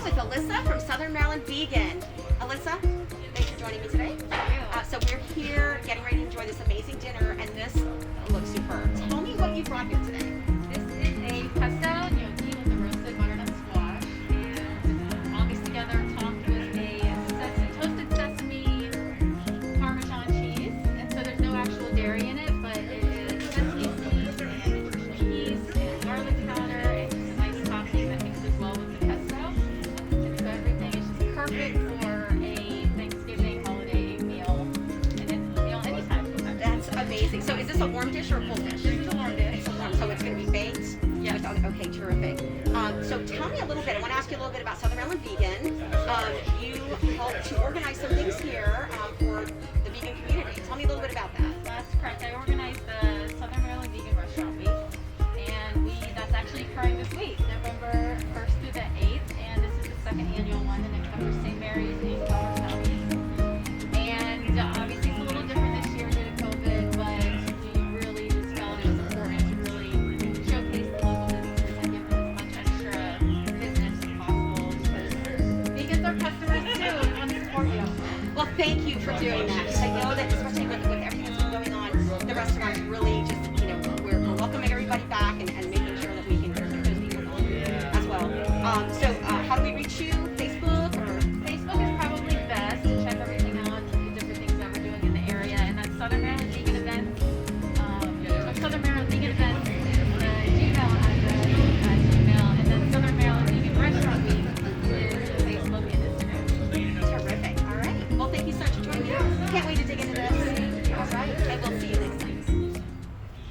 have with Alissa from Southern Maryland Vegan. Alissa, thanks for joining me today. So we're here getting ready to enjoy this amazing dinner, and this looks superb. Tell me what you brought here today. This is a pesto gnocchi with a roasted butternut squash, and all mixed together, topped with a toasted sesame Parmesan cheese. And so there's no actual dairy in it, but it is sesame seeds and cheese and garlic powder and just a nice topping that mixes well with the pesto. And so everything is just perfect for a Thanksgiving holiday meal, and it's anytime. That's amazing. So is this a warm dish or a cold dish? This is a warm dish. It's a warm, so it's going to be baked? Yes. Okay, terrific. So tell me a little bit. I want to ask you a little bit about Southern Maryland Vegan. You helped to organize some things here for the vegan community. Tell me a little bit about that. That's correct. I organized the Southern Maryland Vegan Restaurant Week, and that's actually occurring this week, November 1st through the 8th, and this is the second annual one, and it covers St. Mary's and Keller counties. And obviously it's a little different this year due to COVID, but we really just felt it was important to really showcase the local businesses and give them as much extra business as possible, because vegans are customers too, and want to support you. Well, thank you for doing that. I know that especially with everything that's been going on, the restaurants really just, we're welcoming everybody back and making sure that we can keep those people going as well. So